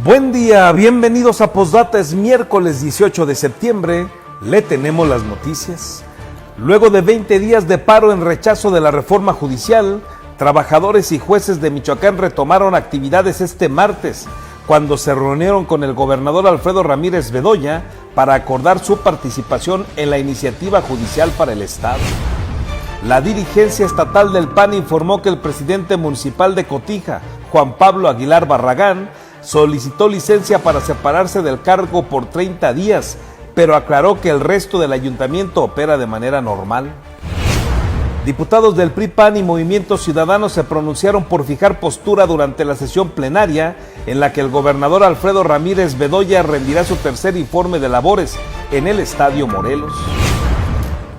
Buen día, bienvenidos a Postdata, es miércoles 18 de septiembre, le tenemos las noticias. Luego de 20 días de paro en rechazo de la reforma judicial, trabajadores y jueces de Michoacán retomaron actividades este martes, cuando se reunieron con el gobernador Alfredo Ramírez Bedoya para acordar su participación en la iniciativa judicial para el Estado. La dirigencia estatal del PAN informó que el presidente municipal de Cotija, Juan Pablo Aguilar Barragán, solicitó licencia para separarse del cargo por 30 días, pero aclaró que el resto del ayuntamiento opera de manera normal. Diputados del PRI, PAN y Movimiento Ciudadano se pronunciaron por fijar postura durante la sesión plenaria en la que el gobernador Alfredo Ramírez Bedoya rendirá su tercer informe de labores en el Estadio Morelos.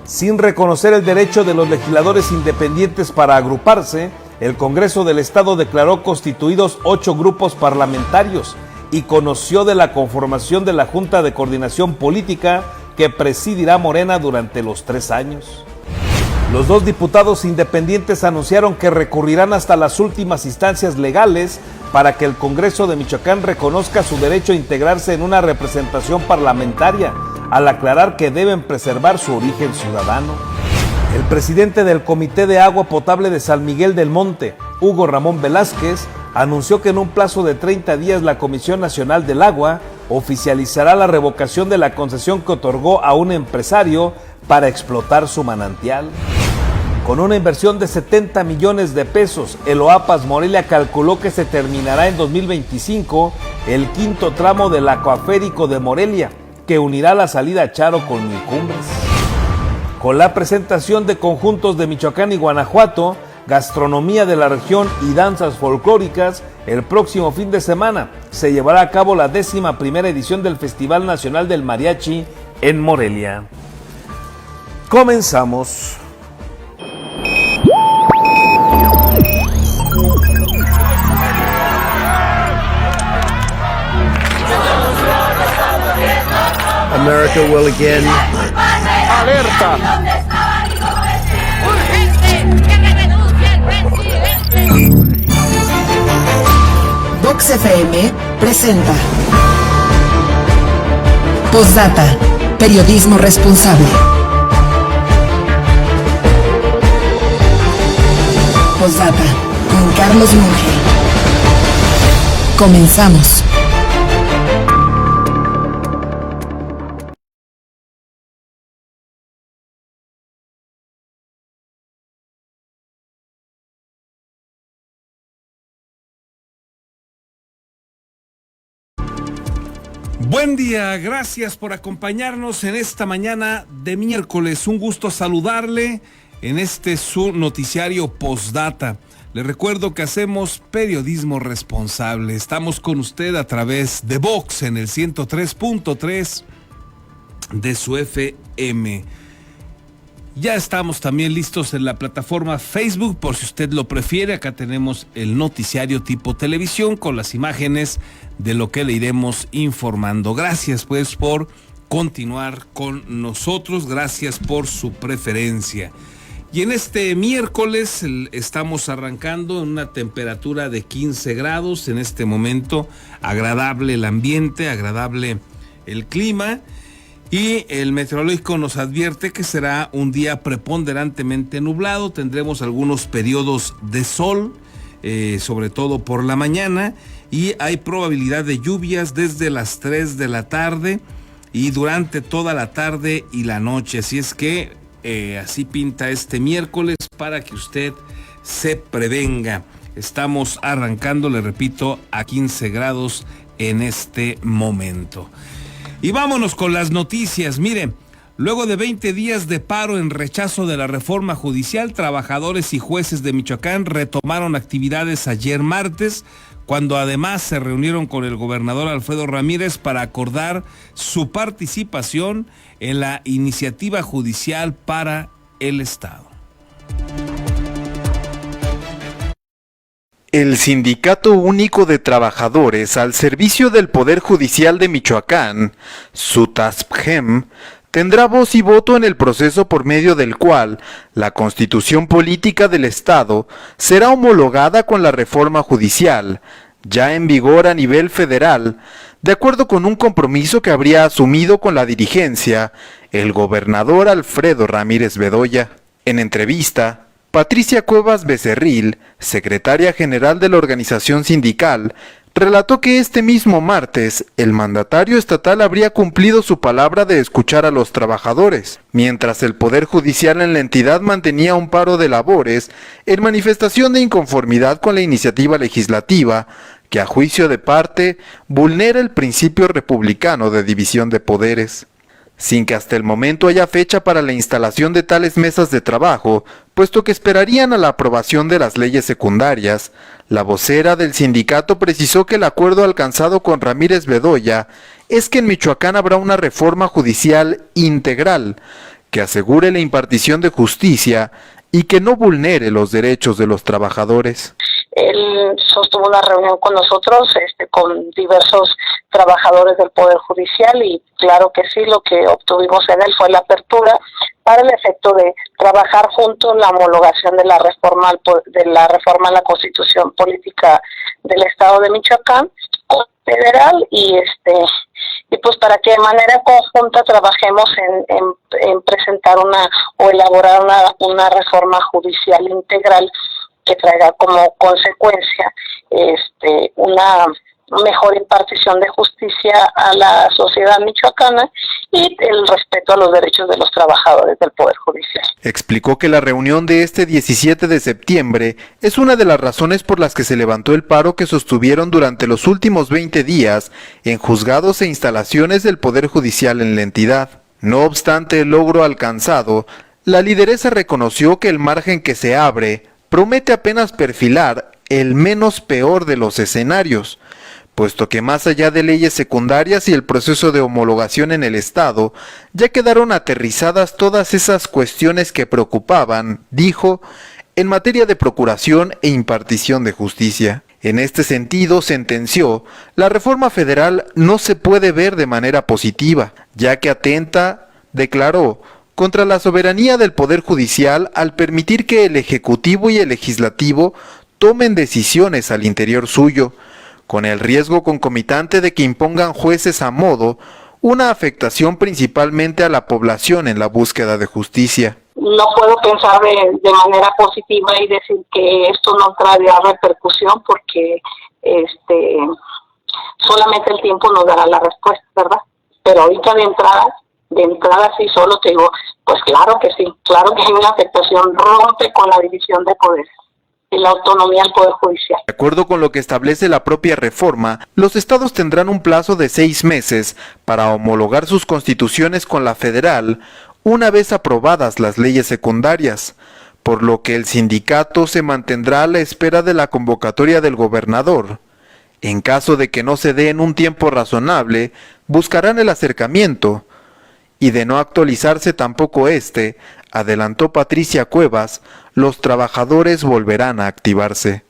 Sin reconocer el derecho de los legisladores independientes para agruparse, el Congreso del Estado declaró constituidos 8 grupos parlamentarios y conoció de la conformación de la Junta de Coordinación Política que presidirá Morena durante los 3 años. Los 2 diputados independientes anunciaron que recurrirán hasta las últimas instancias legales para que el Congreso de Michoacán reconozca su derecho a integrarse en una representación parlamentaria, al aclarar que deben preservar su origen ciudadano. El presidente del Comité de Agua Potable de San Miguel del Monte, Hugo Ramón Velázquez, anunció que en un plazo de 30 días la Comisión Nacional del Agua oficializará la revocación de la concesión que otorgó a un empresario para explotar su manantial. Con una inversión de 70 millones de pesos, el OAPAS Morelia calculó que se terminará en 2025 el 5º tramo del Acuaférico de Morelia, que unirá la salida Charo con Milcumbres. Con la presentación de conjuntos de Michoacán y Guanajuato, gastronomía de la región y danzas folclóricas, el próximo fin de semana se llevará a cabo la 11ª edición del Festival Nacional del Mariachi en Morelia. Comenzamos. America will again. ¡Alerta! Vox FM presenta Postdata, periodismo responsable. Postdata, con Carlos Monge. Comenzamos. Buen día, gracias por acompañarnos en esta mañana de miércoles. Un gusto saludarle en este su noticiario Postdata. Le recuerdo que hacemos periodismo responsable. Estamos con usted a través de Vox en el 103.3 de su FM. Ya estamos también listos en la plataforma Facebook, por si usted lo prefiere. Acá tenemos el noticiario tipo televisión con las imágenes de lo que le iremos informando. Gracias pues por continuar con nosotros, gracias por su preferencia. Y en este miércoles estamos arrancando en una temperatura de 15 grados, en este momento agradable el ambiente, agradable el clima. Y el meteorológico nos advierte que será un día preponderantemente nublado, tendremos algunos periodos de sol, sobre todo por la mañana, y hay probabilidad de lluvias desde las 3 de la tarde y durante toda la tarde y la noche. Así es que así pinta este miércoles para que usted se prevenga. Estamos arrancando, le repito, a 15 grados en este momento. Y vámonos con las noticias. Mire, luego de 20 días de paro en rechazo de la reforma judicial, trabajadores y jueces de Michoacán retomaron actividades ayer martes, cuando además se reunieron con el gobernador Alfredo Ramírez para acordar su participación en la iniciativa judicial para el Estado. El Sindicato Único de Trabajadores al Servicio del Poder Judicial de Michoacán, SUTASPGEM, tendrá voz y voto en el proceso por medio del cual la Constitución Política del Estado será homologada con la reforma judicial, ya en vigor a nivel federal, de acuerdo con un compromiso que habría asumido con la dirigencia el gobernador Alfredo Ramírez Bedoya. En entrevista, Patricia Cuevas Becerril, secretaria general de la organización sindical, relató que este mismo martes el mandatario estatal habría cumplido su palabra de escuchar a los trabajadores, mientras el Poder Judicial en la entidad mantenía un paro de labores en manifestación de inconformidad con la iniciativa legislativa que a juicio de parte vulnera el principio republicano de división de poderes. Sin que hasta el momento haya fecha para la instalación de tales mesas de trabajo, puesto que esperarían a la aprobación de las leyes secundarias, la vocera del sindicato precisó que el acuerdo alcanzado con Ramírez Bedoya es que en Michoacán habrá una reforma judicial integral que asegure la impartición de justicia y que no vulnere los derechos de los trabajadores. Él sostuvo una reunión con nosotros, con diversos trabajadores del Poder Judicial, y claro que sí, lo que obtuvimos en él fue la apertura para el efecto de trabajar juntos la homologación de la reforma a la Constitución Política del Estado de Michoacán federal, y pues para que de manera conjunta trabajemos en presentar o elaborar una reforma judicial integral que traiga como consecuencia una mejor impartición de justicia a la sociedad michoacana y el respeto a los derechos de los trabajadores del Poder Judicial. Explicó que la reunión de este 17 de septiembre es una de las razones por las que se levantó el paro que sostuvieron durante los últimos 20 días en juzgados e instalaciones del Poder Judicial en la entidad. No obstante el logro alcanzado, la lideresa reconoció que el margen que se abre promete apenas perfilar el menos peor de los escenarios, puesto que más allá de leyes secundarias y el proceso de homologación en el Estado, ya quedaron aterrizadas todas esas cuestiones que preocupaban, dijo, en materia de procuración e impartición de justicia. En este sentido, sentenció, la reforma federal no se puede ver de manera positiva, ya que atenta, declaró, contra la soberanía del Poder Judicial al permitir que el Ejecutivo y el Legislativo tomen decisiones al interior suyo, con el riesgo concomitante de que impongan jueces a modo, una afectación principalmente a la población en la búsqueda de justicia. No puedo pensar de manera positiva y decir que esto no traerá repercusión, porque solamente el tiempo nos dará la respuesta, ¿verdad? Pero ahorita de entrada sí, solo te digo, pues claro que sí, claro que hay una afectación, rompe con la división de poderes y la autonomía del Poder Judicial. De acuerdo con lo que establece la propia reforma, los estados tendrán un plazo de 6 meses para homologar sus constituciones con la federal una vez aprobadas las leyes secundarias, por lo que el sindicato se mantendrá a la espera de la convocatoria del gobernador. En caso de que no se dé en un tiempo razonable, buscarán el acercamiento, y de no actualizarse tampoco adelantó Patricia Cuevas, los trabajadores volverán a activarse.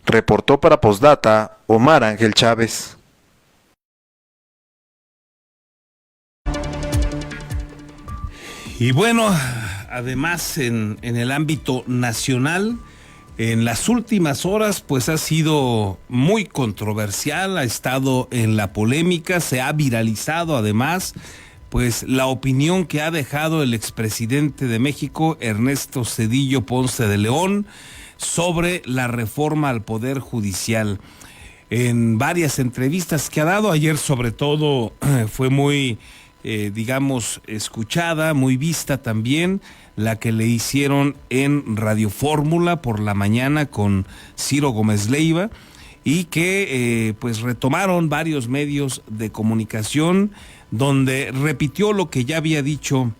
Reportó para Postdata Omar Ángel Chávez. Y bueno, además en el ámbito nacional, en las últimas horas pues ha sido muy controversial, ha estado en la polémica, se ha viralizado además pues la opinión que ha dejado el expresidente de México, Ernesto Zedillo Ponce de León, sobre la reforma al Poder Judicial. En varias entrevistas que ha dado, ayer sobre todo fue muy, escuchada, muy vista también, la que le hicieron en Radio Fórmula por la mañana con Ciro Gómez Leiva, y que pues retomaron varios medios de comunicación, donde repitió lo que ya había dicho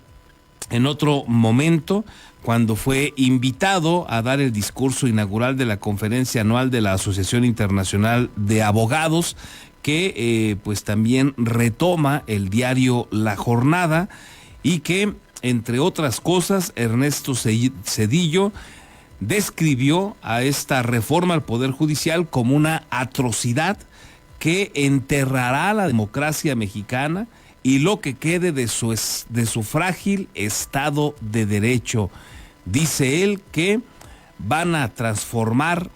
en otro momento, cuando fue invitado a dar el discurso inaugural de la conferencia anual de la Asociación Internacional de Abogados, que pues también retoma el diario La Jornada, y que, entre otras cosas, Ernesto Zedillo describió a esta reforma al Poder Judicial como una atrocidad que enterrará a la democracia mexicana y lo que quede de su frágil Estado de Derecho. Dice él que van a transformar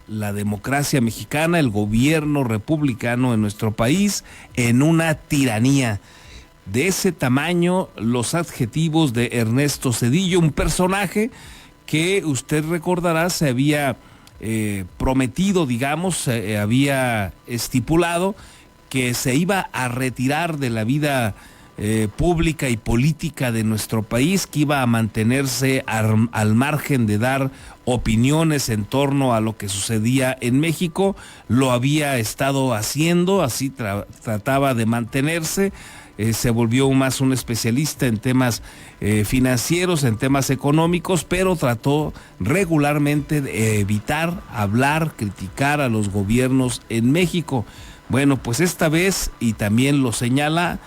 la democracia mexicana, el gobierno republicano en nuestro país, en una tiranía. De ese tamaño, los adjetivos de Ernesto Zedillo, un personaje que usted recordará se había prometido, digamos, había estipulado que se iba a retirar de la vida pública y política de nuestro país, que iba a mantenerse al margen de dar opiniones en torno a lo que sucedía en México. Lo había estado haciendo, así trataba de mantenerse. Se volvió más un especialista en temas financieros, en temas económicos, pero trató regularmente de evitar hablar, criticar a los gobiernos en México. Bueno, pues esta vez, y también lo señala,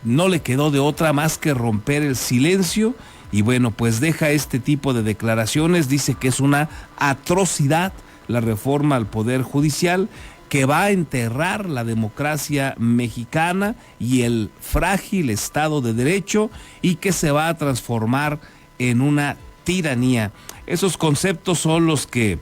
no le quedó de otra más que romper el silencio, y bueno, pues deja este tipo de declaraciones. Dice que es una atrocidad la reforma al Poder Judicial, que va a enterrar la democracia mexicana y el frágil Estado de Derecho, y que se va a transformar en una tiranía. Esos conceptos son los que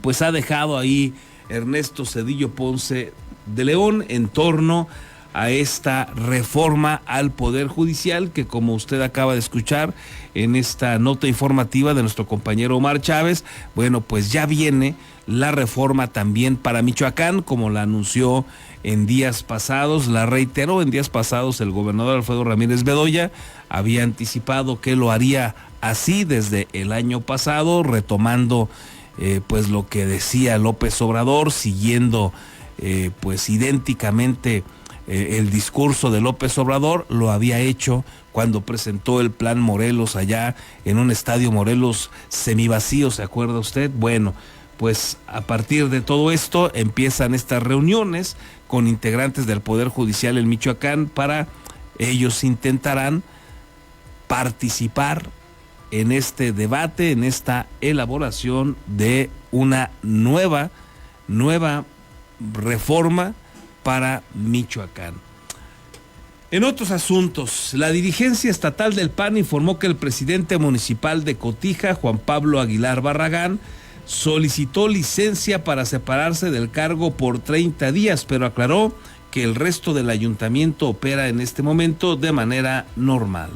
pues ha dejado ahí Ernesto Zedillo Ponce de León en torno a esta reforma al Poder Judicial, que, como usted acaba de escuchar en esta nota informativa de nuestro compañero Omar Chávez, bueno, pues ya viene la reforma también para Michoacán, como la anunció en días pasados, la reiteró en días pasados el gobernador Alfredo Ramírez Bedoya. Había anticipado que lo haría así desde el año pasado, retomando pues lo que decía López Obrador, siguiendo pues idénticamente el discurso de López Obrador. Lo había hecho cuando presentó el Plan Morelos allá en un estadio Morelos semivacío, ¿se acuerda usted? Bueno, pues a partir de todo esto empiezan estas reuniones con integrantes del Poder Judicial en Michoacán. Para ellos intentarán participar en este debate, en esta elaboración de una nueva reforma para Michoacán. En otros asuntos, la dirigencia estatal del PAN informó que el presidente municipal de Cotija, Juan Pablo Aguilar Barragán, solicitó licencia para separarse del cargo por 30 días, pero aclaró que el resto del ayuntamiento opera en este momento de manera normal.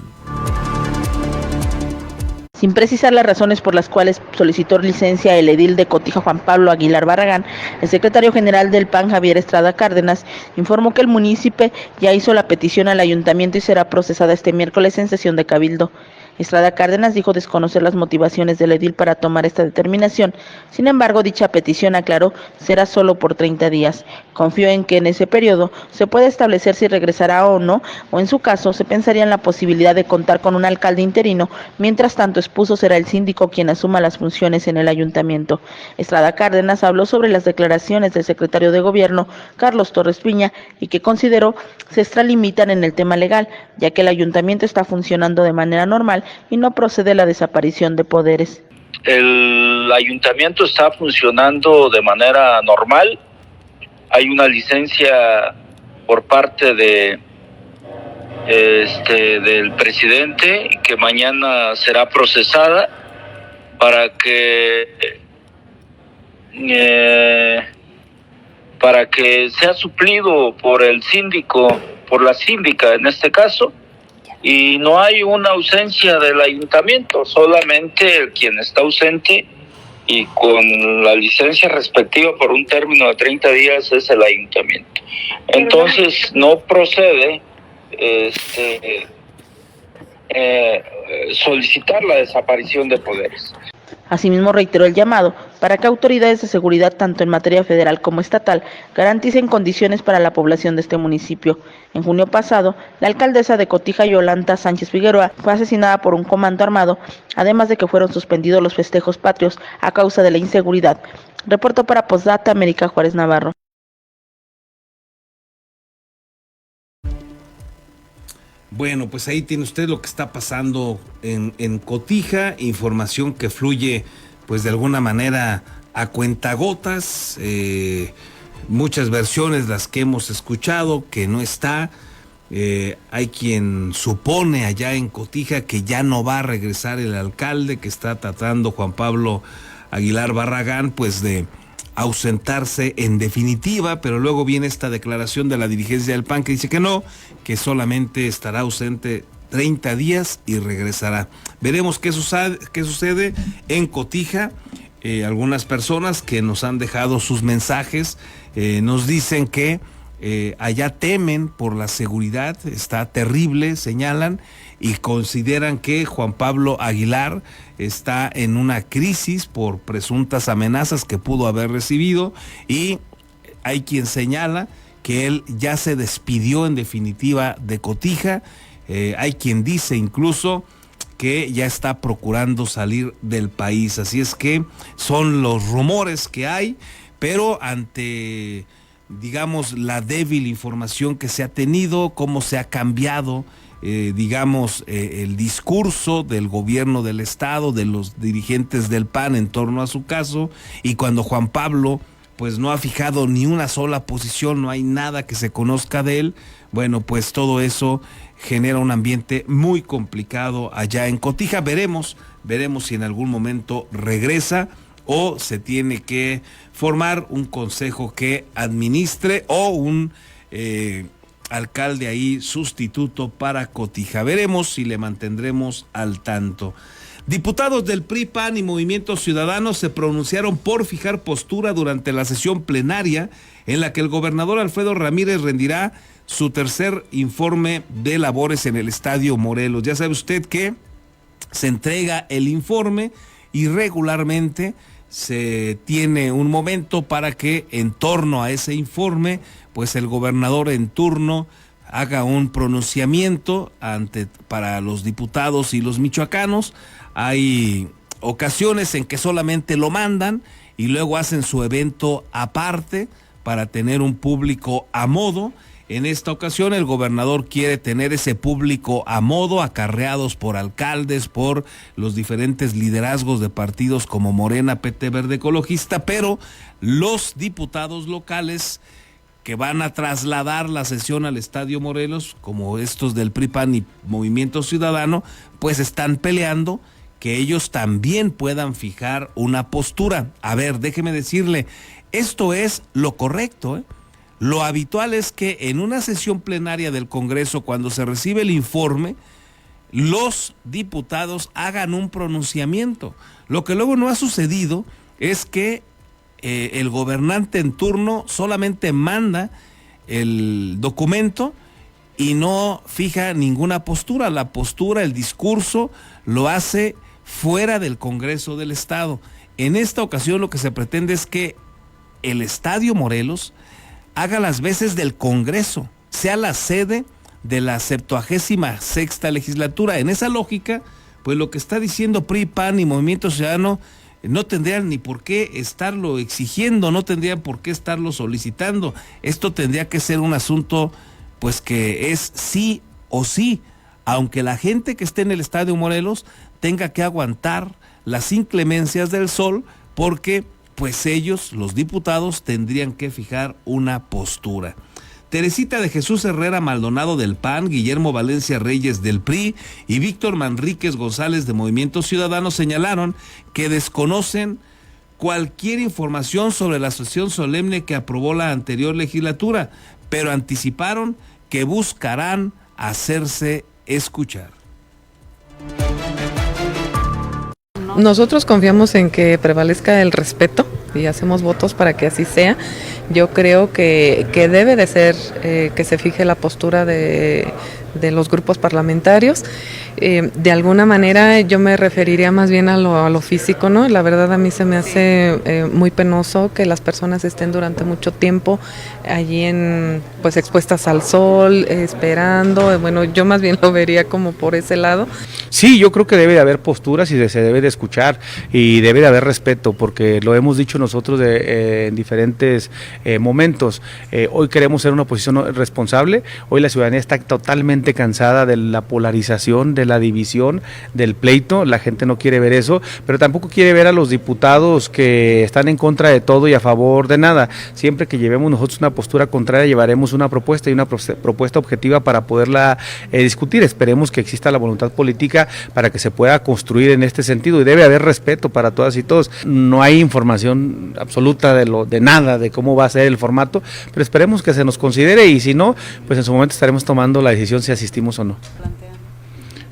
Sin precisar las razones por las cuales solicitó licencia el edil de Cotija Juan Pablo Aguilar Barragán, el secretario general del PAN Javier Estrada Cárdenas informó que el municipio ya hizo la petición al ayuntamiento y será procesada este miércoles en sesión de cabildo. Estrada Cárdenas dijo desconocer las motivaciones del edil para tomar esta determinación. Sin embargo, dicha petición, aclaró, será solo por 30 días. Confió en que en ese periodo se pueda establecer si regresará o no, o en su caso se pensaría en la posibilidad de contar con un alcalde interino. Mientras tanto, expuso será el síndico quien asuma las funciones en el ayuntamiento. Estrada Cárdenas habló sobre las declaraciones del secretario de Gobierno, Carlos Torres Piña, y que consideró se extralimitan en el tema legal, ya que el ayuntamiento está funcionando de manera normal y no procede la desaparición de poderes. El ayuntamiento está funcionando de manera normal. Hay una licencia por parte de del presidente que mañana será procesada para que sea suplido por el síndico, por la síndica en este caso. Y no hay una ausencia del ayuntamiento, solamente quien está ausente y con la licencia respectiva por un término de 30 días es el ayuntamiento. Entonces no procede solicitar la desaparición de poderes. Asimismo, reiteró el llamado para que autoridades de seguridad, tanto en materia federal como estatal, garanticen condiciones para la población de este municipio. En junio pasado, la alcaldesa de Cotija, Yolanda Sánchez Figueroa, fue asesinada por un comando armado, además de que fueron suspendidos los festejos patrios a causa de la inseguridad. Reportó para Postdata, América Juárez Navarro. Bueno, pues ahí tiene usted lo que está pasando en Cotija, información que fluye pues de alguna manera a cuentagotas, muchas versiones las que hemos escuchado, que no está, hay quien supone allá en Cotija que ya no va a regresar el alcalde, que está tratando Juan Pablo Aguilar Barragán, pues de ausentarse en definitiva, pero luego viene esta declaración de la dirigencia del PAN que dice que no, que solamente estará ausente 30 días y regresará. Veremos qué sucede en Cotija. Algunas personas que nos han dejado sus mensajes nos dicen que allá temen por la seguridad, está terrible, señalan, y consideran que Juan Pablo Aguilar está en una crisis por presuntas amenazas que pudo haber recibido, y hay quien señala que él ya se despidió en definitiva de Cotija. Hay quien dice incluso que ya está procurando salir del país. Así es que son los rumores que hay, pero ante, digamos, la débil información que se ha tenido, cómo se ha cambiado, el discurso del gobierno del estado, de los dirigentes del PAN en torno a su caso, y cuando Juan Pablo pues no ha fijado ni una sola posición, no hay nada que se conozca de él, bueno, pues todo eso genera un ambiente muy complicado allá en Cotija. Veremos si en algún momento regresa o se tiene que formar un consejo que administre o un alcalde ahí sustituto para Cotija. Veremos si le mantendremos al tanto. Diputados del PRI, PAN y Movimiento Ciudadano se pronunciaron por fijar postura durante la sesión plenaria en la que el gobernador Alfredo Ramírez rendirá su tercer informe de labores en el Estadio Morelos. Ya sabe usted que se entrega el informe y regularmente se tiene un momento para que en torno a ese informe, pues el gobernador en turno haga un pronunciamiento para los diputados y los michoacanos. Hay ocasiones en que solamente lo mandan y luego hacen su evento aparte para tener un público a modo. En esta ocasión el gobernador quiere tener ese público a modo, acarreados por alcaldes, por los diferentes liderazgos de partidos como Morena, PT Verde Ecologista, pero los diputados locales que van a trasladar la sesión al Estadio Morelos, como estos del PRI, PAN y Movimiento Ciudadano, pues están peleando que ellos también puedan fijar una postura. A ver, déjeme decirle, esto es lo correcto, ¿eh? Lo habitual es que en una sesión plenaria del Congreso, cuando se recibe el informe, los diputados hagan un pronunciamiento. Lo que luego no ha sucedido es que el gobernante en turno solamente manda el documento y no fija ninguna postura. La postura, el discurso, lo hace fuera del Congreso del Estado. En esta ocasión lo que se pretende es que el Estadio Morelos haga las veces del Congreso, sea la sede de la 76ª legislatura. En esa lógica, pues lo que está diciendo PRI, PAN y Movimiento Ciudadano no tendrían ni por qué estarlo exigiendo, no tendrían por qué estarlo solicitando. Esto tendría que ser un asunto, pues que es sí o sí, aunque la gente que esté en el Estadio Morelos tenga que aguantar las inclemencias del sol, porque pues ellos, los diputados, tendrían que fijar una postura. Teresita de Jesús Herrera Maldonado del PAN, Guillermo Valencia Reyes del PRI y Víctor Manríquez González de Movimiento Ciudadano señalaron que desconocen cualquier información sobre la sesión solemne que aprobó la anterior legislatura, pero anticiparon que buscarán hacerse escuchar. Nosotros confiamos en que prevalezca el respeto y hacemos votos para que así sea. Yo creo que debe de ser que se fije la postura de los grupos parlamentarios. De alguna manera yo me referiría más bien a lo físico, ¿no? La verdad a mí se me hace muy penoso que las personas estén durante mucho tiempo allí pues expuestas al sol, esperando. Bueno, yo más bien lo vería como por ese lado. Sí, yo creo que debe de haber posturas y se debe de escuchar y debe de haber respeto, porque lo hemos dicho nosotros en diferentes momentos. Hoy queremos ser una oposición responsable, hoy la ciudadanía está totalmente cansada de la polarización, de entre la división del pleito, la gente no quiere ver eso, pero tampoco quiere ver a los diputados que están en contra de todo y a favor de nada. Siempre que llevemos nosotros una postura contraria, llevaremos una propuesta y una propuesta objetiva para poderla discutir. Esperemos que exista la voluntad política para que se pueda construir en este sentido, y debe haber respeto para todas y todos. No hay información absoluta de nada, de cómo va a ser el formato, pero esperemos que se nos considere, y si no, pues en su momento estaremos tomando la decisión si asistimos o no.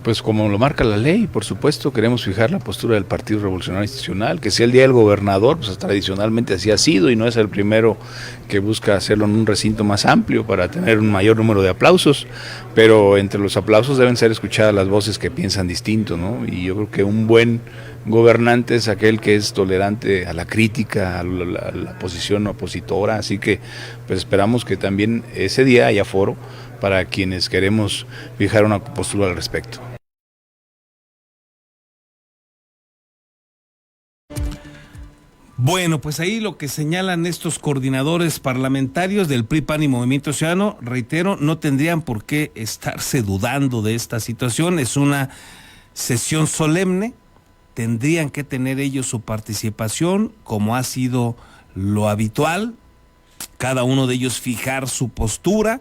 Pues como lo marca la ley, por supuesto, queremos fijar la postura del Partido Revolucionario Institucional, que sea el Día del Gobernador, pues tradicionalmente así ha sido, y no es el primero que busca hacerlo en un recinto más amplio para tener un mayor número de aplausos, pero entre los aplausos deben ser escuchadas las voces que piensan distinto, ¿no? Y yo creo que un buen gobernante es aquel que es tolerante a la crítica, a la posición opositora, así que pues esperamos que también ese día haya foro para quienes queremos fijar una postura al respecto. Bueno, pues ahí lo que señalan estos coordinadores parlamentarios del PRI, PAN y Movimiento Ciudadano, reitero, no tendrían por qué estarse dudando de esta situación. Es una sesión solemne, tendrían que tener ellos su participación como ha sido lo habitual, cada uno de ellos fijar su postura.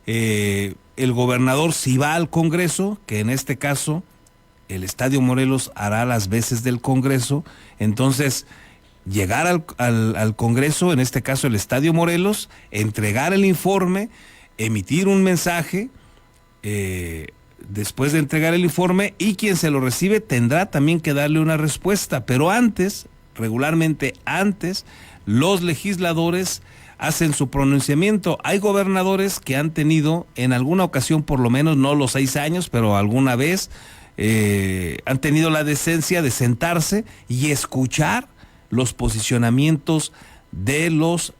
El gobernador, si va al Congreso, que en este caso el Estadio Morelos hará las veces del Congreso, entonces llegar al Congreso, en este caso el Estadio Morelos, entregar el informe, emitir un mensaje, después de entregar el informe, y quien se lo recibe tendrá también que darle una respuesta, pero antes, regularmente antes, los legisladores hacen su pronunciamiento. Hay gobernadores que han tenido, en alguna ocasión por lo menos, no los 6 años, pero alguna vez, han tenido la decencia de sentarse y escuchar los posicionamientos de los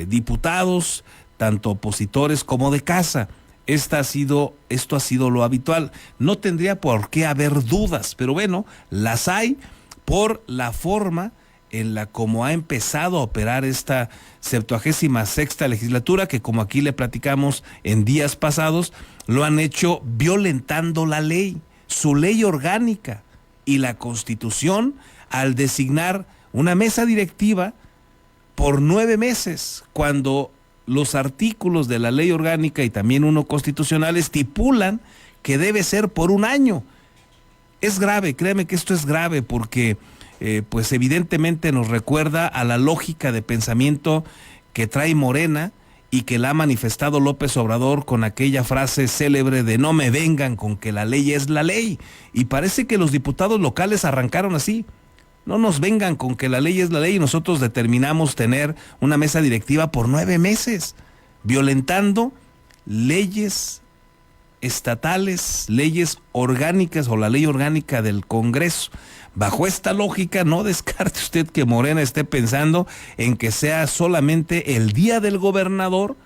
diputados, tanto opositores como de casa. Esto ha sido lo habitual. No tendría por qué haber dudas, pero bueno, las hay por la forma en la como ha empezado a operar esta 76ª legislatura, que como aquí le platicamos en días pasados, lo han hecho violentando la ley, su ley orgánica y la Constitución, al designar una mesa directiva por 9 meses, cuando los artículos de la ley orgánica y también uno constitucional estipulan que debe ser por 1 año. Es grave, créeme que esto es grave, porque pues evidentemente nos recuerda a la lógica de pensamiento que trae Morena y que la ha manifestado López Obrador con aquella frase célebre de no me vengan con que la ley es la ley. Y parece que los diputados locales arrancaron así. No nos vengan con que la ley es la ley, y nosotros determinamos tener una mesa directiva por 9 meses, violentando leyes estatales, leyes orgánicas o la ley orgánica del Congreso. Bajo esta lógica, no descarte usted que Morena esté pensando en que sea solamente el día del gobernador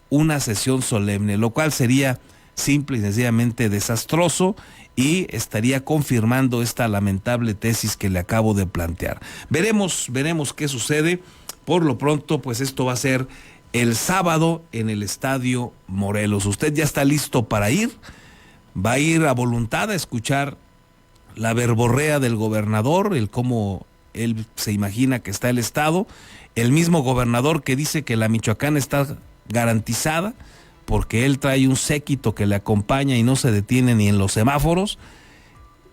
una sesión solemne, lo cual sería simple y sencillamente desastroso y estaría confirmando esta lamentable tesis que le acabo de plantear. Veremos qué sucede. Por lo pronto, pues esto va a ser el sábado en el Estadio Morelos. ¿Usted ya está listo para ir? ¿Va a ir a voluntad a escuchar la verborrea del gobernador, el cómo él se imagina que está el Estado? El mismo gobernador que dice que la Michoacán está garantizada, porque él trae un séquito que le acompaña y no se detiene ni en los semáforos.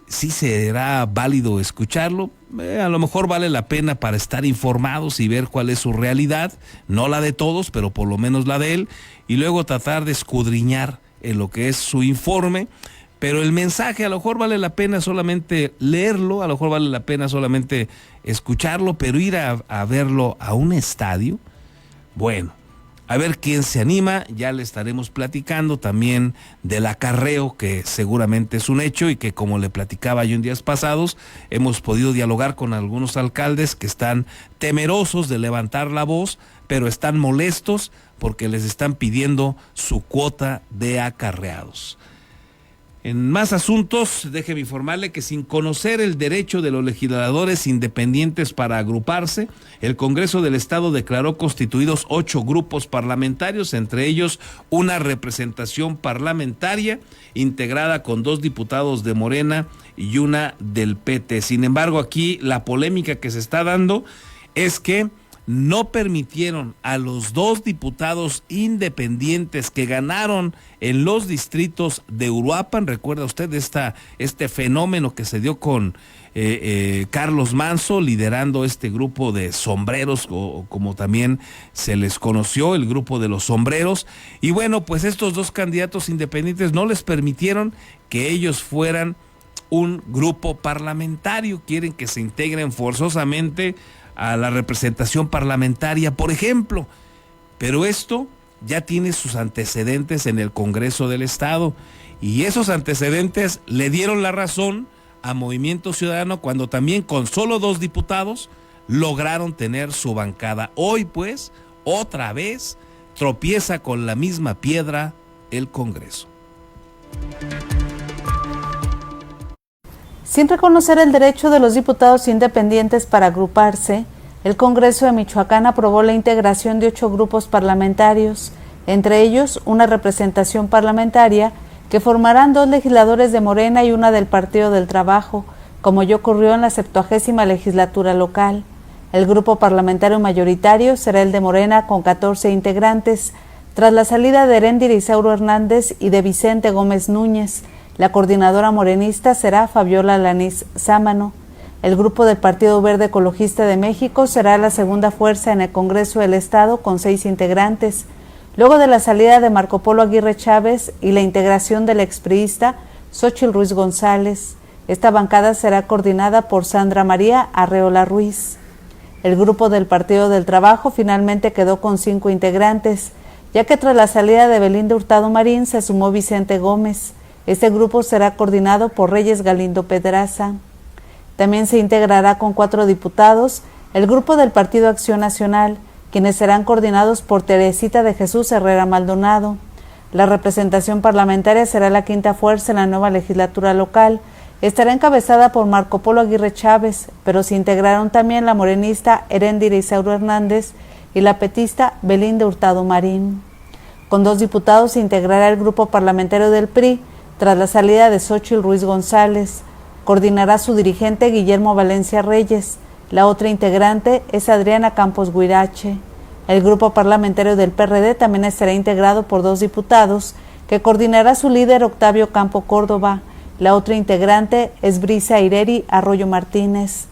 Sí será válido escucharlo, a lo mejor vale la pena para estar informados y ver cuál es su realidad, no la de todos, pero por lo menos la de él, y luego tratar de escudriñar en lo que es su informe. Pero el mensaje a lo mejor vale la pena solamente leerlo, a lo mejor vale la pena solamente escucharlo, pero ir a verlo a un estadio, bueno, a ver quién se anima. Ya le estaremos platicando también del acarreo, que seguramente es un hecho y que, como le platicaba yo en días pasados, hemos podido dialogar con algunos alcaldes que están temerosos de levantar la voz, pero están molestos porque les están pidiendo su cuota de acarreados. En más asuntos, déjeme informarle que sin conocer el derecho de los legisladores independientes para agruparse, el Congreso del Estado declaró constituidos 8 grupos parlamentarios, entre ellos una representación parlamentaria integrada con 2 diputados de Morena y una del PT. Sin embargo, aquí la polémica que se está dando es que no permitieron a los 2 diputados independientes que ganaron en los distritos de Uruapan. Recuerda usted este fenómeno que se dio con Carlos Manso liderando este grupo de sombreros, o como también se les conoció, el grupo de los sombreros. Y bueno, pues estos 2 candidatos independientes no les permitieron que ellos fueran un grupo parlamentario. Quieren que se integren forzosamente a la representación parlamentaria, por ejemplo. Pero esto ya tiene sus antecedentes en el Congreso del Estado, y esos antecedentes le dieron la razón a Movimiento Ciudadano cuando también con solo 2 diputados lograron tener su bancada. Hoy pues, otra vez, tropieza con la misma piedra el Congreso. Sin reconocer el derecho de los diputados independientes para agruparse, el Congreso de Michoacán aprobó la integración de 8 grupos parlamentarios, entre ellos una representación parlamentaria que formarán 2 legisladores de Morena y una del Partido del Trabajo, como ya ocurrió en la 70ª legislatura local. El grupo parlamentario mayoritario será el de Morena con 14 integrantes, tras la salida de Eréndir Isauro Hernández y de Vicente Gómez Núñez. La coordinadora morenista será Fabiola Alanís Sámano. El grupo del Partido Verde Ecologista de México será la segunda fuerza en el Congreso del Estado con 6 integrantes. Luego de la salida de Marco Polo Aguirre Chávez y la integración del expriista Xóchitl Ruiz González, esta bancada será coordinada por Sandra María Arreola Ruiz. El grupo del Partido del Trabajo finalmente quedó con 5 integrantes, ya que tras la salida de Belinda Hurtado Marín se sumó Vicente Gómez. Este grupo será coordinado por Reyes Galindo Pedraza. También se integrará con 4 diputados el grupo del Partido Acción Nacional, quienes serán coordinados por Teresita de Jesús Herrera Maldonado. La representación parlamentaria será la 5ª fuerza en la nueva legislatura local. Estará encabezada por Marco Polo Aguirre Chávez, pero se integraron también la morenista Eréndir Isauro Hernández y la petista Belinda Hurtado Marín. Con 2 diputados se integrará el grupo parlamentario del PRI, tras la salida de Xóchitl Ruiz González. Coordinará su dirigente Guillermo Valencia Reyes. La otra integrante es Adriana Campos Guirache. El grupo parlamentario del PRD también estará integrado por 2 diputados, que coordinará su líder Octavio Campo Córdoba. La otra integrante es Brisa Ireri Arroyo Martínez.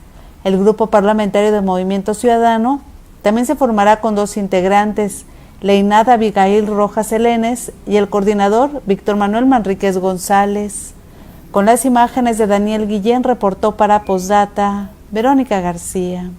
El grupo parlamentario de Movimiento Ciudadano también se formará con 2 integrantes, Leinada Abigail Rojas Elenes y el coordinador Víctor Manuel Manríquez González. Con las imágenes de Daniel Guillén, reportó para Postdata Verónica García.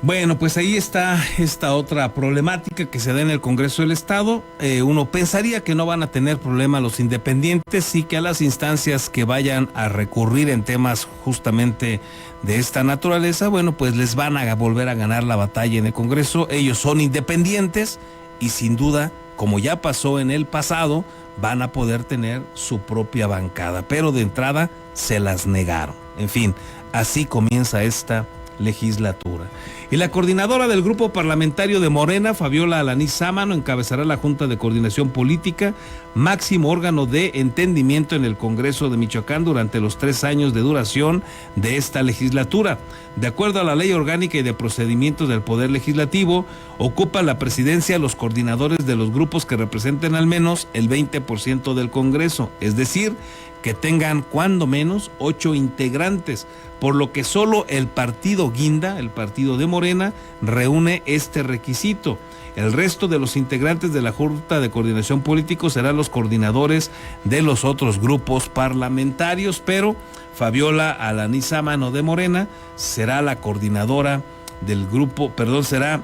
Bueno, pues ahí está esta otra problemática que se da en el Congreso del Estado. Uno pensaría que no van a tener problema los independientes y que a las instancias que vayan a recurrir en temas justamente de esta naturaleza, bueno, pues les van a volver a ganar la batalla en el Congreso. Ellos son independientes y sin duda, como ya pasó en el pasado, van a poder tener su propia bancada, pero de entrada se las negaron. En fin, así comienza esta legislatura. Y la coordinadora del grupo parlamentario de Morena, Fabiola Alanís Sámano, encabezará la Junta de Coordinación Política, máximo órgano de entendimiento en el Congreso de Michoacán durante los 3 años de duración de esta legislatura. De acuerdo a la Ley Orgánica y de Procedimientos del Poder Legislativo, ocupan la presidencia los coordinadores de los grupos que representen al menos el 20% del Congreso, es decir, que tengan cuando menos 8 integrantes, por lo que solo el partido Guinda, el partido de Morena, reúne este requisito. El resto de los integrantes de la Junta de Coordinación Política serán los coordinadores de los otros grupos parlamentarios, pero Fabiola Alanís Sámano de Morena será la coordinadora del grupo, será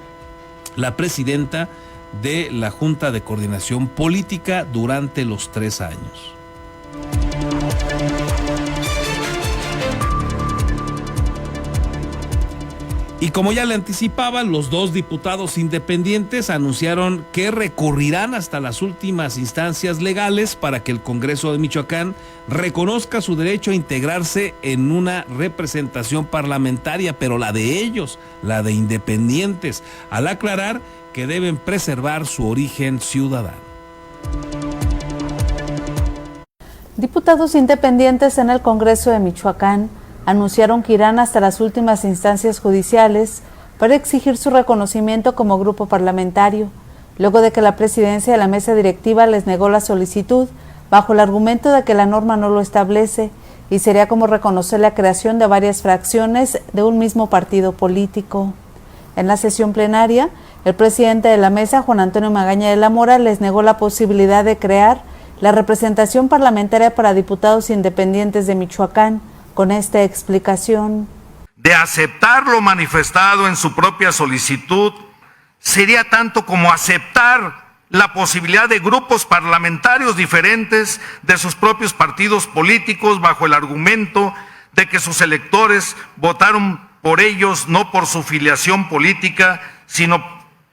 la presidenta de la Junta de Coordinación Política durante los 3 años. Y como ya le anticipaban, los dos diputados independientes anunciaron que recurrirán hasta las últimas instancias legales para que el Congreso de Michoacán reconozca su derecho a integrarse en una representación parlamentaria, pero la de ellos, la de independientes, al aclarar que deben preservar su origen ciudadano. Diputados independientes en el Congreso de Michoacán anunciaron que irán hasta las últimas instancias judiciales para exigir su reconocimiento como grupo parlamentario, luego de que la presidencia de la mesa directiva les negó la solicitud bajo el argumento de que la norma no lo establece y sería como reconocer la creación de varias fracciones de un mismo partido político. En la sesión plenaria, el presidente de la mesa, Juan Antonio Magaña de la Mora, les negó la posibilidad de crear la representación parlamentaria para diputados independientes de Michoacán, con esta explicación. De aceptar lo manifestado en su propia solicitud, sería tanto como aceptar la posibilidad de grupos parlamentarios diferentes de sus propios partidos políticos bajo el argumento de que sus electores votaron por ellos no por su filiación política, sino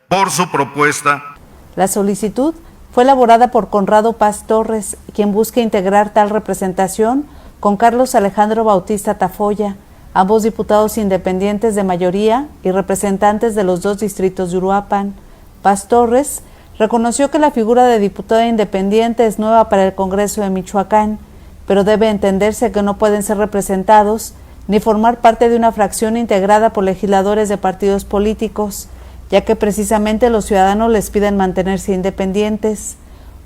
por su propuesta. La solicitud fue elaborada por Conrado Paz Torres, quien busca integrar tal representación con Carlos Alejandro Bautista Tafoya, ambos diputados independientes de mayoría y representantes de los dos distritos de Uruapan. Paz Torres reconoció que la figura de diputado independiente es nueva para el Congreso de Michoacán, pero debe entenderse que no pueden ser representados ni formar parte de una fracción integrada por legisladores de partidos políticos, ya que precisamente los ciudadanos les piden mantenerse independientes.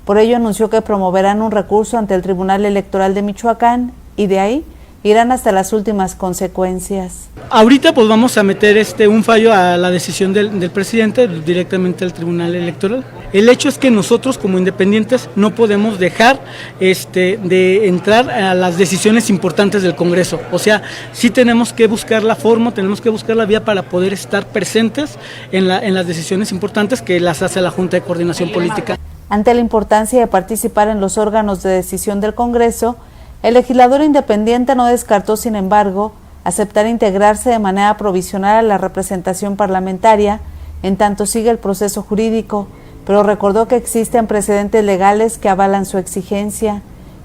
Por ello anunció que promoverán un recurso ante el Tribunal Electoral de Michoacán y de ahí irán hasta las últimas consecuencias. Ahorita pues vamos a meter un fallo a la decisión del presidente directamente al Tribunal Electoral. El hecho es que nosotros como independientes no podemos dejar de entrar a las decisiones importantes del Congreso. O sea, sí tenemos que buscar la forma, tenemos que buscar la vía para poder estar presentes en las decisiones importantes que las hace la Junta de Coordinación Política. Ante la importancia de participar en los órganos de decisión del Congreso, el legislador independiente no descartó, sin embargo, aceptar integrarse de manera provisional a la representación parlamentaria, en tanto sigue el proceso jurídico, pero recordó que existen precedentes legales que avalan su exigencia.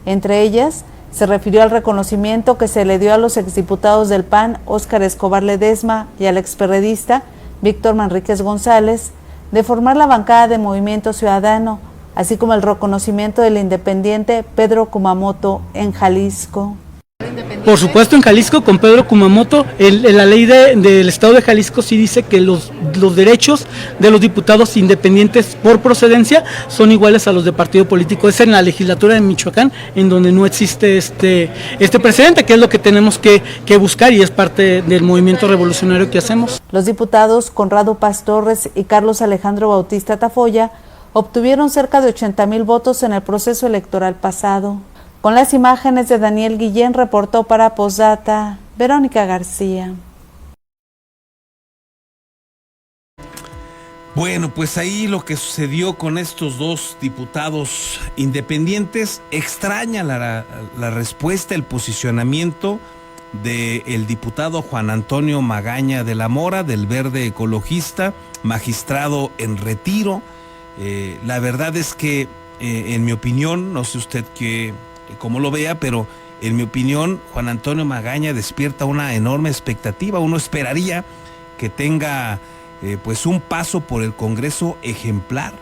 Entre ellas, se refirió al reconocimiento que se le dio a los exdiputados del PAN, Óscar Escobar Ledesma, y al experredista, Víctor Manríquez González, de formar la bancada de Movimiento Ciudadano, así como el reconocimiento del independiente Pedro Kumamoto en Jalisco. Por supuesto, en Jalisco, con Pedro Kumamoto, la ley del Estado de Jalisco sí dice que los derechos de los diputados independientes por procedencia son iguales a los de partido político. Es en la legislatura de Michoacán en donde no existe este precedente, que es lo que tenemos que buscar y es parte del movimiento revolucionario que hacemos. Los diputados Conrado Paz Torres y Carlos Alejandro Bautista Tafoya obtuvieron cerca de 80,000 votos en el proceso electoral pasado. Con las imágenes de Daniel Guillén, reportó para Postdata Verónica García. Bueno, pues ahí lo que sucedió con estos dos diputados independientes, extraña la respuesta, el posicionamiento del diputado Juan Antonio Magaña de la Mora, del Verde Ecologista, magistrado en retiro. La verdad es que, en mi opinión, no sé usted cómo lo vea, pero en mi opinión, Juan Antonio Magaña despierta una enorme expectativa. Uno esperaría que tenga pues un paso por el Congreso ejemplar,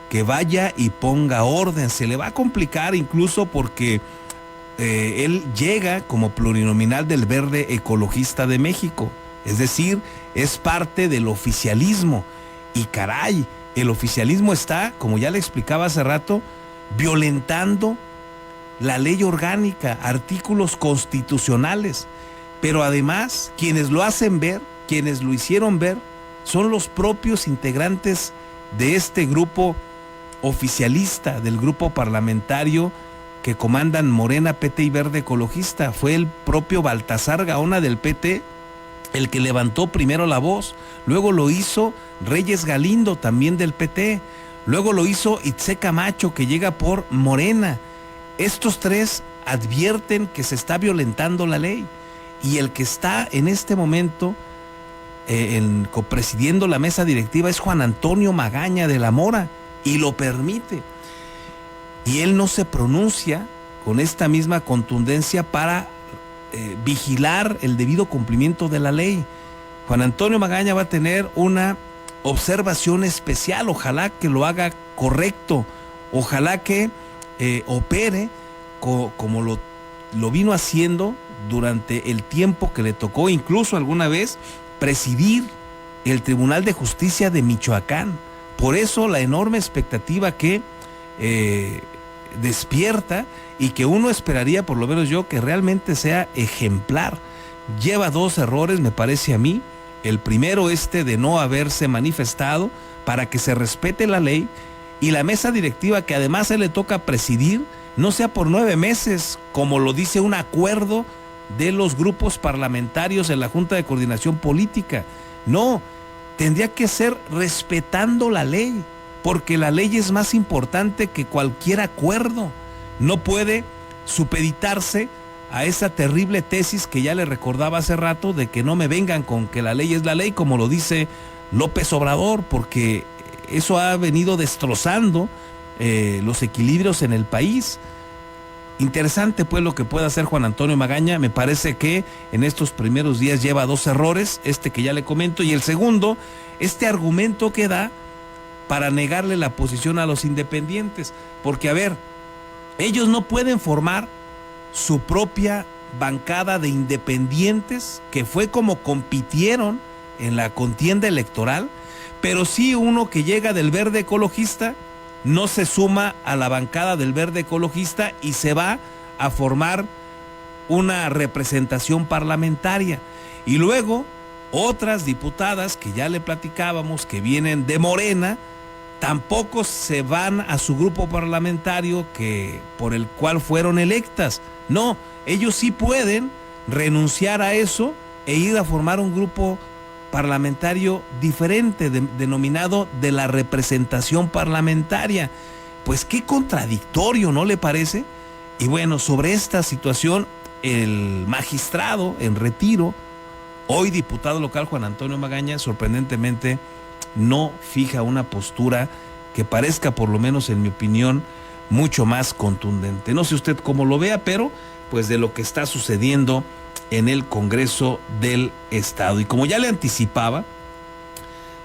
que vaya y ponga orden. Se le va a complicar incluso porque él llega como plurinominal del Verde Ecologista de México, es decir, es parte del oficialismo. Y caray, el oficialismo está, como ya le explicaba hace rato, violentando la ley orgánica, artículos constitucionales, pero además quienes lo hacen ver, quienes lo hicieron ver, son los propios integrantes de este grupo oficialista, del grupo parlamentario que comandan Morena, PT y Verde Ecologista. Fue el propio Baltasar Gaona del PT el que levantó primero la voz, luego lo hizo Reyes Galindo, también del PT, luego lo hizo Itzé Camacho, que llega por Morena. Estos tres advierten que se está violentando la ley, y el que está en este momento copresidiendo la mesa directiva es Juan Antonio Magaña de la Mora, y lo permite. Y él no se pronuncia con esta misma contundencia para vigilar el debido cumplimiento de la ley. Juan Antonio Magaña va a tener una observación especial, ojalá que lo haga correcto, ojalá que opere como lo vino haciendo durante el tiempo que le tocó, incluso alguna vez, presidir el Tribunal de Justicia de Michoacán. Por eso la enorme expectativa que despierta y que uno esperaría, por lo menos yo, que realmente sea ejemplar. Lleva 2 errores, me parece a mí. El primero, de no haberse manifestado para que se respete la ley, y la mesa directiva, que además se le toca presidir, no sea por 9 meses, como lo dice un acuerdo de los grupos parlamentarios en la Junta de Coordinación Política. No, tendría que ser respetando la ley, porque la ley es más importante que cualquier acuerdo. No puede supeditarse a esa terrible tesis que ya le recordaba hace rato, de que no me vengan con que la ley es la ley, como lo dice López Obrador, porque eso ha venido destrozando los equilibrios en el país. Interesante pues lo que puede hacer Juan Antonio Magaña. Me parece que en estos primeros días lleva 2 errores, que ya le comento, y el segundo, argumento que da para negarle la posición a los independientes, porque a ver, ellos no pueden formar su propia bancada de independientes, que fue como compitieron en la contienda electoral, pero sí uno que llega del Verde Ecologista no se suma a la bancada del Verde Ecologista y se va a formar una representación parlamentaria. Y luego otras diputadas que ya le platicábamos, que vienen de Morena, tampoco se van a su grupo parlamentario por el cual fueron electas. No, ellos sí pueden renunciar a eso e ir a formar un grupo parlamentario diferente, denominado de la representación parlamentaria. Pues qué contradictorio, ¿no le parece? Y bueno, sobre esta situación, el magistrado en retiro, hoy diputado local Juan Antonio Magaña, sorprendentemente no fija una postura que parezca, por lo menos en mi opinión, mucho más contundente. No sé usted cómo lo vea, pero pues de lo que está sucediendo en el Congreso del Estado. Y como ya le anticipaba,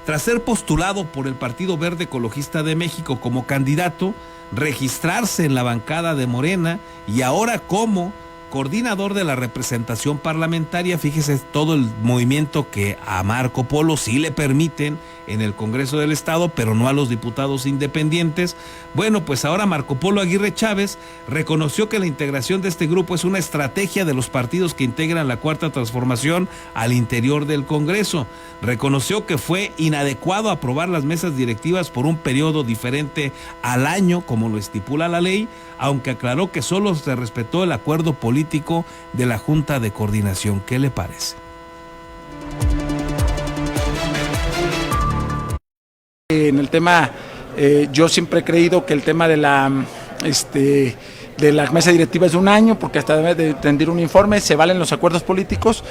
tras ser postulado por el Partido Verde Ecologista de México como candidato, registrarse en la bancada de Morena y ahora como coordinador de la representación parlamentaria, fíjese todo el movimiento que a Marco Polo sí le permiten en el Congreso del Estado, pero no a los diputados independientes. Bueno, pues ahora Marco Polo Aguirre Chávez reconoció que la integración de este grupo es una estrategia de los partidos que integran la Cuarta Transformación al interior del Congreso. Reconoció que fue inadecuado aprobar las mesas directivas por un periodo diferente al año, como lo estipula la ley, aunque aclaró que solo se respetó el acuerdo político de la Junta de Coordinación. ¿Qué le parece? En el tema, yo siempre he creído que el tema de la mesa directiva es de un año, porque hasta debe de rendir un informe, se valen los acuerdos políticos.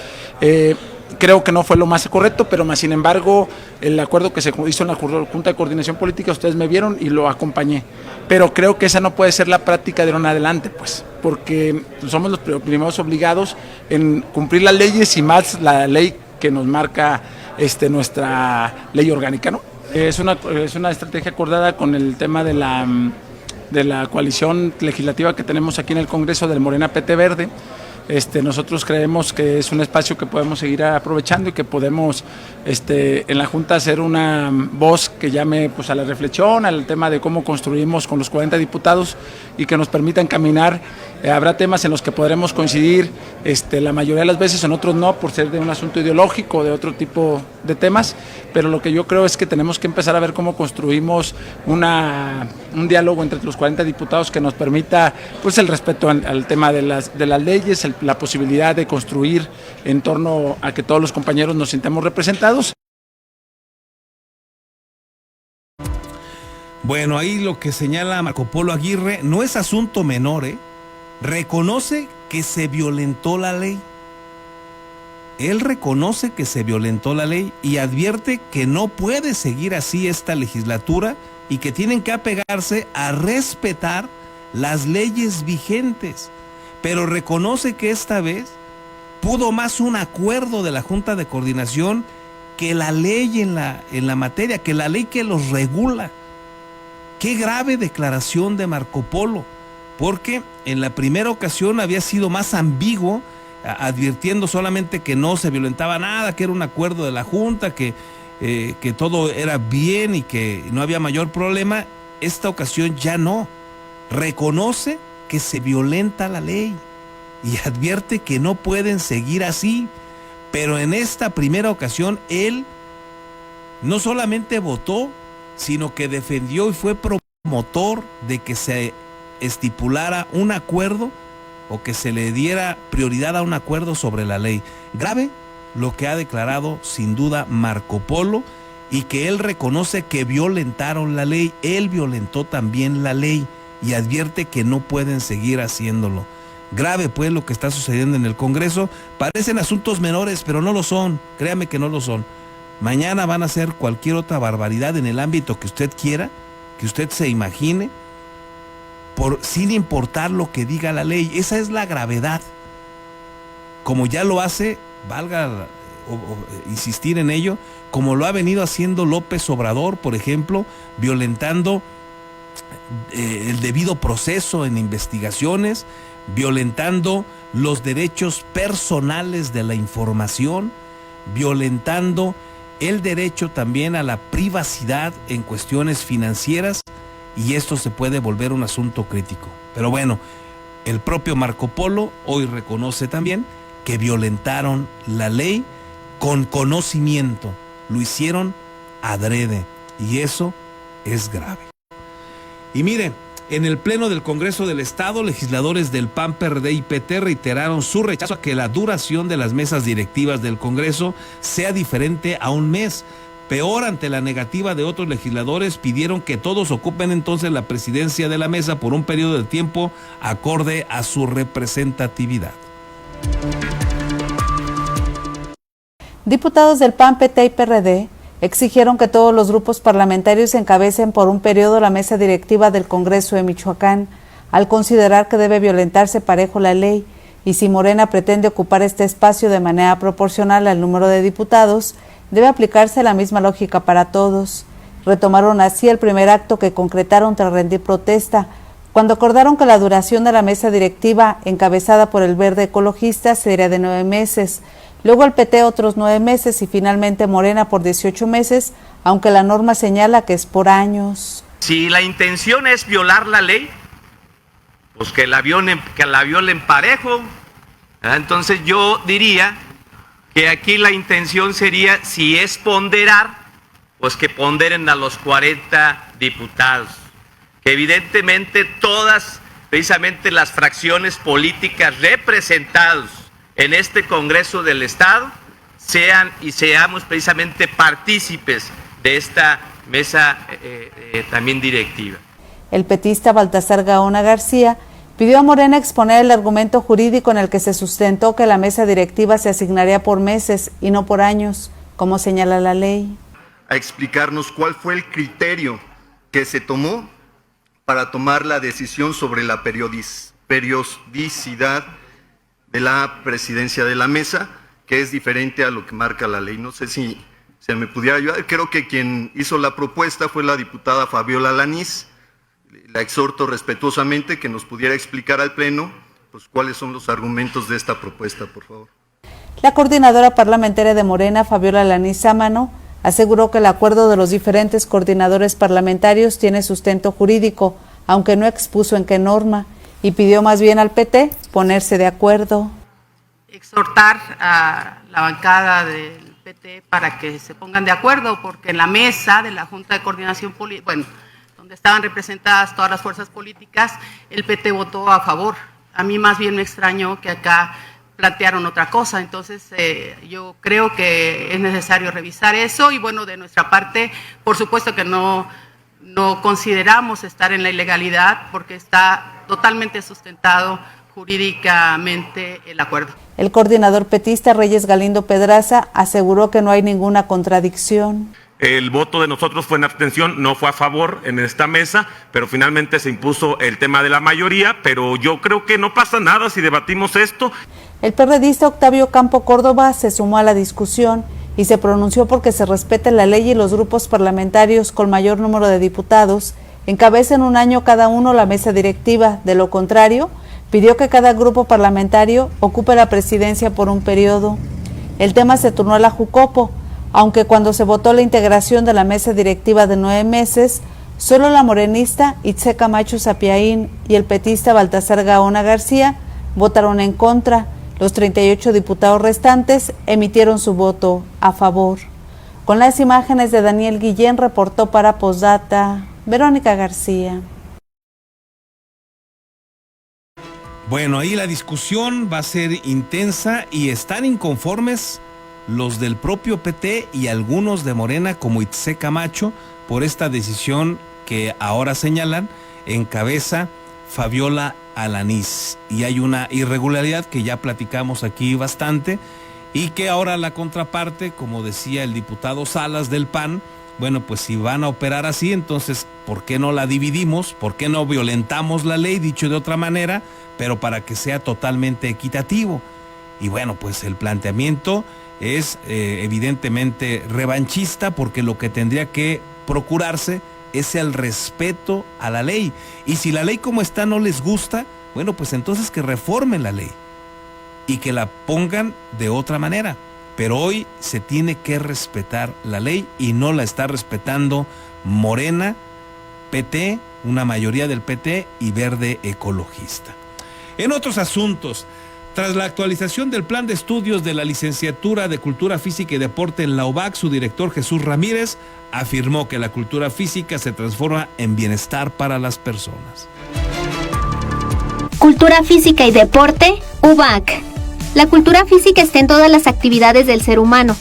Creo que no fue lo más correcto, pero más sin embargo, el acuerdo que se hizo en la Junta de Coordinación Política, ustedes me vieron y lo acompañé. Pero creo que esa no puede ser la práctica de ahora en adelante, pues, porque somos los primeros obligados en cumplir las leyes y más la ley que nos marca nuestra ley orgánica, ¿no? Es una estrategia acordada con el tema de la coalición legislativa que tenemos aquí en el Congreso del Morena PT Verde. Nosotros creemos que es un espacio que podemos seguir aprovechando y que podemos en la Junta hacer una voz que llame pues a la reflexión, al tema de cómo construimos con los 40 diputados y que nos permitan caminar. Habrá temas en los que podremos coincidir la mayoría de las veces, en otros no, por ser de un asunto ideológico o de otro tipo de temas, pero lo que yo creo es que tenemos que empezar a ver cómo construimos un diálogo entre los 40 diputados que nos permita pues el respeto al tema de las leyes, la posibilidad de construir en torno a que todos los compañeros nos sintamos representados. Bueno, ahí lo que señala Marco Polo Aguirre no es asunto menor, reconoce que se violentó la ley. él reconoce que se violentó la ley y advierte que no puede seguir así esta legislatura y que tienen que apegarse a respetar las leyes vigentes, pero reconoce que esta vez pudo más un acuerdo de la Junta de Coordinación que la ley en la materia, que la ley que los regula. Qué grave declaración de Marco Polo, porque en la primera ocasión había sido más ambiguo, advirtiendo solamente que no se violentaba nada, que era un acuerdo de la Junta, que todo era bien y que no había mayor problema. Esta ocasión ya no. Reconoce que se violenta la ley y advierte que no pueden seguir así. Pero en esta primera ocasión él no solamente votó, sino que defendió y fue promotor de que se estipulara un acuerdo o que se le diera prioridad a un acuerdo sobre la ley. Grave lo que ha declarado sin duda Marco Polo, y que él reconoce que violentaron la ley. Él violentó también la ley y advierte que no pueden seguir haciéndolo. Grave pues lo que está sucediendo en el Congreso. Parecen asuntos menores, pero no lo son. Créame que no lo son. Mañana van a hacer cualquier otra barbaridad en el ámbito que usted quiera, que usted se imagine, sin importar lo que diga la ley. Esa es la gravedad. Como ya lo hace, valga insistir en ello, como lo ha venido haciendo López Obrador, por ejemplo, violentando el debido proceso en investigaciones, violentando los derechos personales de la información, violentando el derecho también a la privacidad en cuestiones financieras, y esto se puede volver un asunto crítico. Pero bueno, el propio Marco Polo hoy reconoce también que violentaron la ley con conocimiento, lo hicieron adrede, y eso es grave. Y mire, en el Pleno del Congreso del Estado, legisladores del PAN, PRD y PT reiteraron su rechazo a que la duración de las mesas directivas del Congreso sea diferente a un mes. Peor, ante la negativa de otros legisladores, pidieron que todos ocupen entonces la presidencia de la mesa por un periodo de tiempo acorde a su representatividad. Diputados del PAN, PT y PRD exigieron que todos los grupos parlamentarios encabecen por un periodo la mesa directiva del Congreso de Michoacán, al considerar que debe violentarse parejo la ley, y si Morena pretende ocupar este espacio de manera proporcional al número de diputados, debe aplicarse la misma lógica para todos. Retomaron así el primer acto que concretaron tras rendir protesta, cuando acordaron que la duración de la mesa directiva, encabezada por el Verde Ecologista, sería de 9 meses, luego el PT otros 9 meses y finalmente Morena por 18 meses, aunque la norma señala que es por años. Si la intención es violar la ley, pues que la violen parejo. Entonces yo diría que aquí la intención sería, si es ponderar, pues que ponderen a los 40 diputados, que evidentemente todas, precisamente las fracciones políticas representadas en este Congreso del Estado, seamos precisamente partícipes de esta mesa también directiva. El petista Baltasar Gaona García pidió a Morena exponer el argumento jurídico en el que se sustentó que la mesa directiva se asignaría por meses y no por años, como señala la ley. A explicarnos cuál fue el criterio que se tomó para tomar la decisión sobre la periodicidad de la presidencia de la mesa, que es diferente a lo que marca la ley. No sé si se me pudiera ayudar. Creo que quien hizo la propuesta fue la diputada Fabiola Lanís. La exhorto respetuosamente que nos pudiera explicar al Pleno pues cuáles son los argumentos de esta propuesta, por favor. La coordinadora parlamentaria de Morena, Fabiola Lanís Sámano, aseguró que el acuerdo de los diferentes coordinadores parlamentarios tiene sustento jurídico, aunque no expuso en qué norma, y pidió más bien al PT ponerse de acuerdo. Exhortar a la bancada del PT para que se pongan de acuerdo, porque en la mesa de la Junta de Coordinación Política, donde estaban representadas todas las fuerzas políticas, el PT votó a favor. A mí más bien me extrañó que acá plantearon otra cosa, entonces yo creo que es necesario revisar eso, y bueno, de nuestra parte, por supuesto que no consideramos estar en la ilegalidad, porque está totalmente sustentado jurídicamente el acuerdo. El coordinador petista Reyes Galindo Pedraza aseguró que no hay ninguna contradicción. El voto de nosotros fue en abstención, no fue a favor en esta mesa, pero finalmente se impuso el tema de la mayoría, pero yo creo que no pasa nada si debatimos esto. El perredista Octavio Campo Córdoba se sumó a la discusión y se pronunció porque se respete la ley y los grupos parlamentarios con mayor número de diputados encabecen un año cada uno la mesa directiva. De lo contrario, pidió que cada grupo parlamentario ocupe la presidencia por un periodo. El tema se turnó a la Jucopo, aunque cuando se votó la integración de la mesa directiva de 9 meses, solo la morenista Itze Camacho Sapiaín y el petista Baltasar Gaona García votaron en contra. Los 38 diputados restantes emitieron su voto a favor. Con las imágenes de Daniel Guillén, reportó para Postdata Verónica García. Bueno, ahí la discusión va a ser intensa y están inconformes los del propio PT y algunos de Morena como Itze Camacho por esta decisión que ahora señalan encabeza Fabiola Alanís. Y hay una irregularidad que ya platicamos aquí bastante y que ahora la contraparte, como decía el diputado Salas del PAN, bueno, pues si van a operar así, entonces, ¿por qué no la dividimos? ¿Por qué no violentamos la ley, dicho de otra manera, pero para que sea totalmente equitativo? Y bueno, pues el planteamiento es evidentemente revanchista, porque lo que tendría que procurarse es el respeto a la ley. Y si la ley como está no les gusta, bueno, pues entonces que reformen la ley y que la pongan de otra manera. Pero hoy se tiene que respetar la ley y no la está respetando Morena, PT, una mayoría del PT y Verde Ecologista. En otros asuntos, tras la actualización del plan de estudios de la licenciatura de Cultura Física y Deporte en la UBAC, su director Jesús Ramírez afirmó que la cultura física se transforma en bienestar para las personas. Cultura Física y Deporte, UBAC. La cultura física está en todas las actividades del ser humano.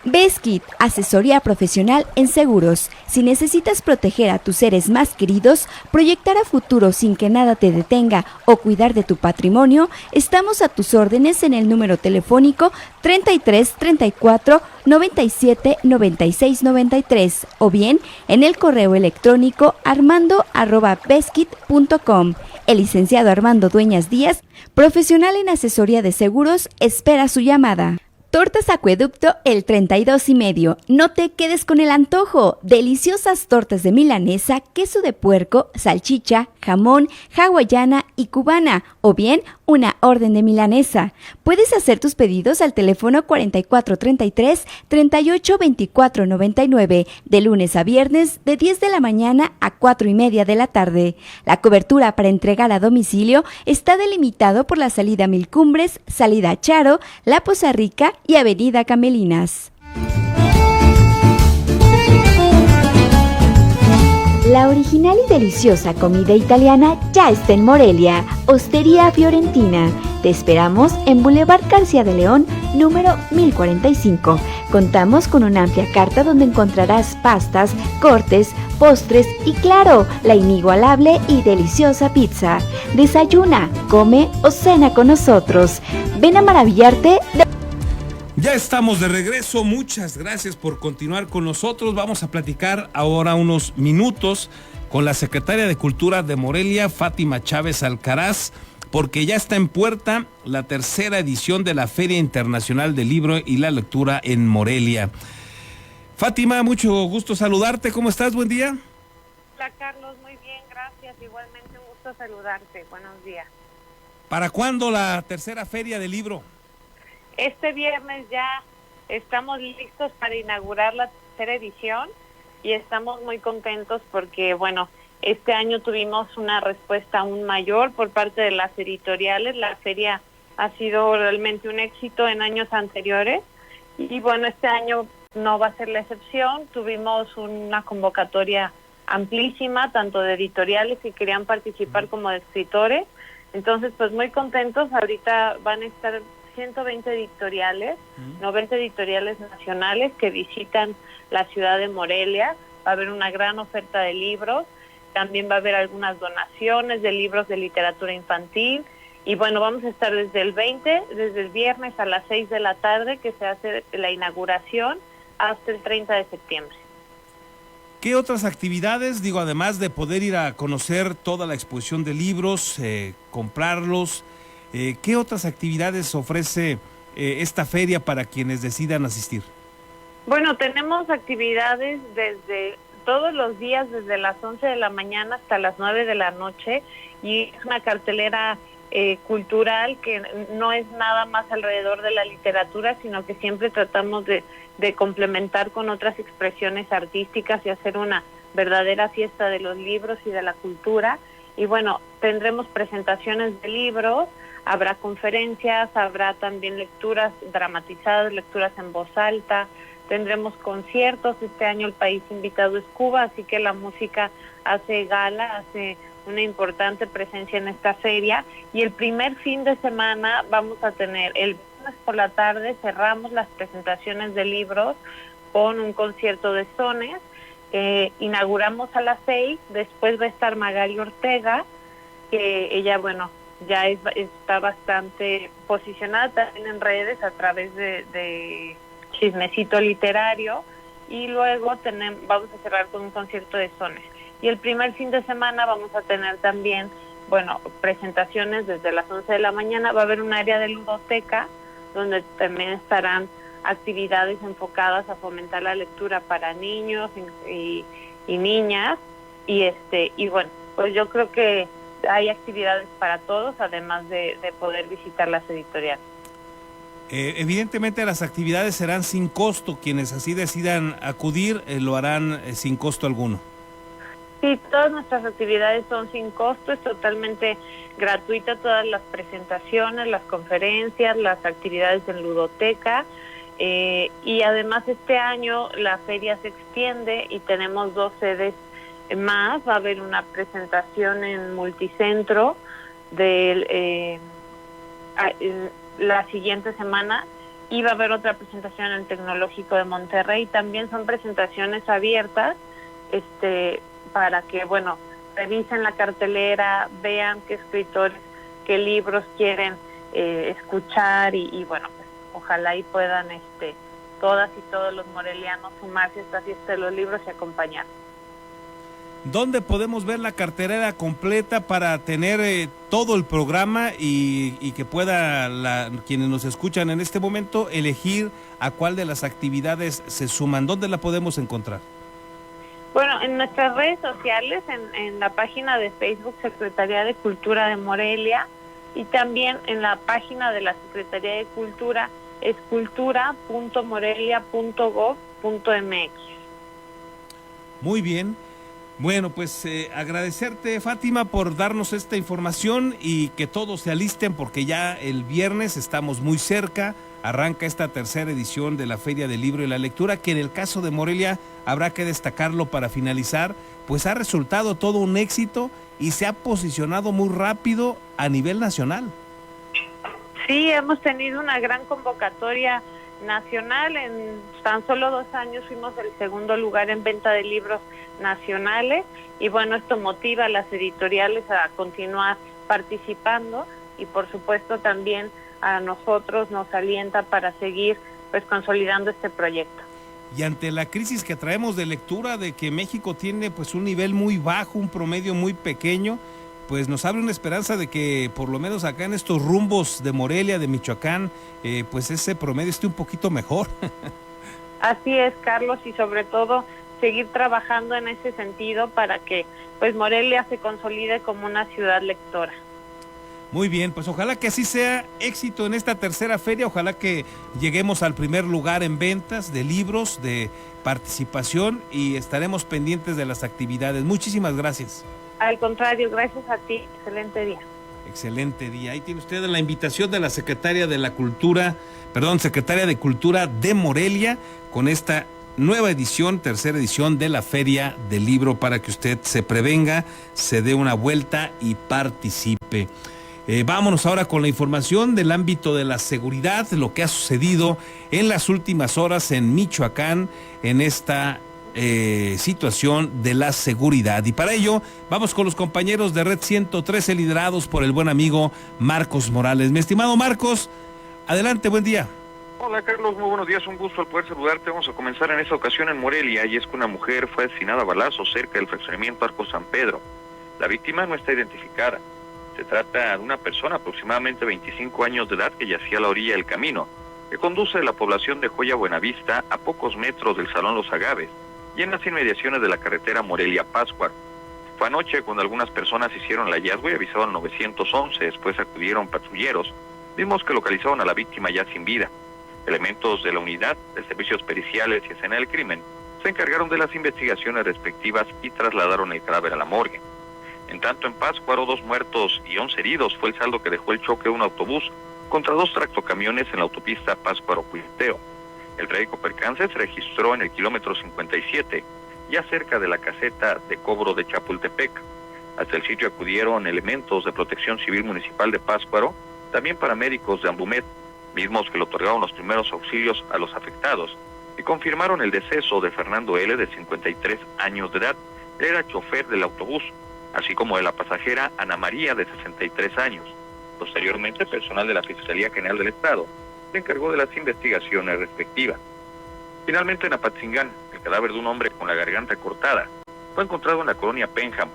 Beskid, asesoría profesional en seguros. Si necesitas proteger a tus seres más queridos, proyectar a futuro sin que nada te detenga o cuidar de tu patrimonio, estamos a tus órdenes en el número telefónico 33 34 97 96 93 o bien en el correo electrónico armando@beskid.com. El licenciado Armando Dueñas Díaz, profesional en asesoría de seguros, espera su llamada. Tortas Acueducto el 32,5. No te quedes con el antojo. Deliciosas tortas de milanesa, queso de puerco, salchicha, jamón, hawaiana y cubana, o bien una orden de milanesa. Puedes hacer tus pedidos al teléfono 4433 382499 de lunes a viernes de 10 de la mañana a 4:30 de la tarde. La cobertura para entregar a domicilio está delimitado por la salida Mil Cumbres, salida Charo, La Poza Rica y Avenida Camelinas. La original y deliciosa comida italiana ya está en Morelia, Hostería Fiorentina. Te esperamos en Boulevard García de León, número 1045. Contamos con una amplia carta donde encontrarás pastas, cortes, postres y claro, la inigualable y deliciosa pizza. Desayuna, come o cena con nosotros. Ven a maravillarte de... Ya estamos de regreso, muchas gracias por continuar con nosotros. Vamos a platicar ahora unos minutos con la secretaria de Cultura de Morelia, Fátima Chávez Alcaraz, porque ya está en puerta la tercera edición de la Feria Internacional del Libro y la Lectura en Morelia. Fátima, mucho gusto saludarte, ¿cómo estás? Buen día. Hola Carlos, muy bien, gracias, igualmente un gusto saludarte, buenos días. ¿Para cuándo la tercera Feria del Libro? Este viernes ya estamos listos para inaugurar la tercera edición y estamos muy contentos porque, bueno, este año tuvimos una respuesta aún mayor por parte de las editoriales. La feria ha sido realmente un éxito en años anteriores y, bueno, este año no va a ser la excepción. Tuvimos una convocatoria amplísima, tanto de editoriales que querían participar como de escritores. Entonces, pues muy contentos. Ahorita van a estar 120 editoriales, 90 editoriales nacionales que visitan la ciudad de Morelia. Va a haber una gran oferta de libros. También va a haber algunas donaciones de libros de literatura infantil. Y bueno, vamos a estar desde el viernes a las 6 de la tarde, que se hace la inauguración, hasta el 30 de septiembre. ¿Qué otras actividades, digo, además de poder ir a conocer toda la exposición de libros, comprarlos, qué otras actividades ofrece esta feria para quienes decidan asistir? Bueno, tenemos actividades desde todos los días, desde las 11 de la mañana hasta las 9 de la noche, y es una cartelera cultural que no es nada más alrededor de la literatura, sino que siempre tratamos de complementar con otras expresiones artísticas y hacer una verdadera fiesta de los libros y de la cultura. Y bueno, tendremos presentaciones de libros, habrá conferencias, habrá también lecturas dramatizadas, lecturas en voz alta, tendremos conciertos. Este año el país invitado es Cuba, así que la música hace gala, hace una importante presencia en esta feria. Y el primer fin de semana vamos a tener, el viernes por la tarde cerramos las presentaciones de libros con un concierto de sones, inauguramos a las 6, después va a estar Magali Ortega, que ella, bueno, ya está bastante posicionada también en redes a través de Chismecito Literario, y luego vamos a cerrar con un concierto de sones. Y el primer fin de semana vamos a tener también, bueno, presentaciones desde las 11 de la mañana. Va a haber un área de ludoteca donde también estarán actividades enfocadas a fomentar la lectura para niños y niñas. Y bueno, pues yo creo que hay actividades para todos, además de poder visitar las editoriales. Evidentemente las actividades serán sin costo. Quienes así decidan acudir lo harán sin costo alguno. Sí, todas nuestras actividades son sin costo, es totalmente gratuita, todas las presentaciones, las conferencias, las actividades en ludoteca, y además este año la feria se extiende y tenemos 2 sedes más. Va a haber una presentación en Multicentro la siguiente semana, y va a haber otra presentación en el Tecnológico de Monterrey. También son presentaciones abiertas, para que, bueno, revisen la cartelera, vean qué escritores, qué libros quieren escuchar, y bueno, pues ojalá y puedan todas y todos los morelianos sumarse a esta fiesta de los libros y acompañar. ¿Dónde podemos ver la cartelera completa para tener todo el programa y que pueda quienes nos escuchan en este momento elegir a cuál de las actividades se suman? ¿Dónde la podemos encontrar? Bueno, en nuestras redes sociales, en la página de Facebook Secretaría de Cultura de Morelia, y también en la página de la Secretaría de Cultura, es cultura.morelia.gov.mx. Muy bien. Bueno, pues agradecerte, Fátima, por darnos esta información, y que todos se alisten porque ya el viernes estamos muy cerca. Arranca esta tercera edición de la Feria del Libro y la Lectura, que en el caso de Morelia habrá que destacarlo para finalizar, pues ha resultado todo un éxito y se ha posicionado muy rápido a nivel nacional. Sí, hemos tenido una gran convocatoria nacional. En tan solo 2 años fuimos el segundo lugar en venta de libros nacionales, y bueno, esto motiva a las editoriales a continuar participando, y por supuesto también a nosotros nos alienta para seguir pues consolidando este proyecto. Y ante la crisis que traemos de lectura, de que México tiene pues un nivel muy bajo, un promedio muy pequeño, pues nos abre una esperanza de que por lo menos acá en estos rumbos de Morelia, de Michoacán, pues ese promedio esté un poquito mejor. Así es, Carlos, y sobre todo seguir trabajando en ese sentido para que pues Morelia se consolide como una ciudad lectora. Muy bien, pues ojalá que así sea. Éxito en esta tercera feria, ojalá que lleguemos al primer lugar en ventas de libros, de participación, y estaremos pendientes de las actividades. Muchísimas gracias. Al contrario, gracias a ti, excelente día. Excelente día. Ahí tiene usted la invitación de la Secretaria de Cultura de Morelia, con esta nueva edición, tercera edición de la Feria del Libro, para que usted se prevenga, se dé una vuelta y participe. Vámonos ahora con la información del ámbito de la seguridad, lo que ha sucedido en las últimas horas en Michoacán, en esta situación de la seguridad. Y para ello, vamos con los compañeros de Red 113, liderados por el buen amigo Marcos Morales. Mi estimado Marcos, adelante, buen día. Hola Carlos, muy buenos días, un gusto al poder saludarte. Vamos a comenzar en esta ocasión en Morelia, y es que una mujer fue asesinada a balazos cerca del fraccionamiento Arco San Pedro. La víctima no está identificada. Se trata de una persona aproximadamente 25 años de edad que yacía a la orilla del camino, que conduce de la población de Joya Buenavista a pocos metros del Salón Los Agaves y en las inmediaciones de la carretera Morelia-Pátzcuaro. Fue anoche cuando algunas personas hicieron el hallazgo y avisaron al 911, después acudieron patrulleros, mismos que localizaron a la víctima ya sin vida. Elementos de la unidad de servicios periciales y escena del crimen se encargaron de las investigaciones respectivas y trasladaron el cadáver a la morgue. En tanto, en Pátzcuaro, 2 muertos y 11 heridos fue el saldo que dejó el choque de un autobús contra 2 tractocamiones en la autopista Pátzcuaro-Cuiteo. El trágico percance se registró en el kilómetro 57, ya cerca de la caseta de cobro de Chapultepec. Hasta el sitio acudieron elementos de Protección Civil Municipal de Pátzcuaro, también paramédicos de Ambumet, mismos que le otorgaron los primeros auxilios a los afectados, y confirmaron el deceso de Fernando L., de 53 años de edad. Él era chofer del autobús, así como de la pasajera Ana María, de 63 años. Posteriormente, personal de la Fiscalía General del Estado se encargó de las investigaciones respectivas. Finalmente, en Apatzingán, el cadáver de un hombre con la garganta cortada fue encontrado en la colonia Pénjamo.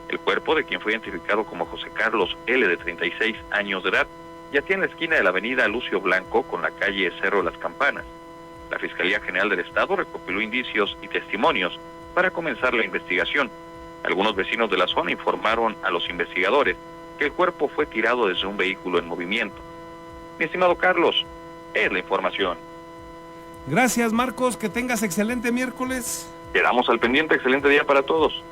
El cuerpo, de quien fue identificado como José Carlos L., de 36 años de edad, yacía en la esquina de la avenida Lucio Blanco con la calle Cerro de las Campanas. La Fiscalía General del Estado recopiló indicios y testimonios para comenzar la investigación. Algunos vecinos de la zona informaron a los investigadores que el cuerpo fue tirado desde un vehículo en movimiento. Mi estimado Carlos, es la información. Gracias, Marcos, que tengas excelente miércoles. Quedamos al pendiente, excelente día para todos.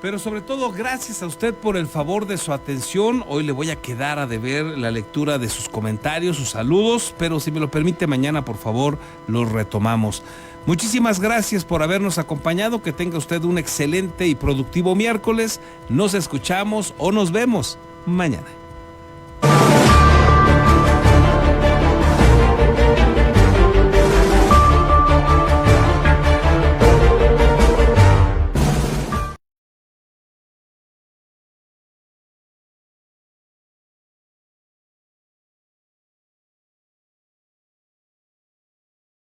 Pero sobre todo, gracias a usted por el favor de su atención. Hoy le voy a quedar a deber la lectura de sus comentarios, sus saludos, pero si me lo permite, mañana, por favor, los retomamos. Muchísimas gracias por habernos acompañado. Que tenga usted un excelente y productivo miércoles. Nos escuchamos o nos vemos mañana.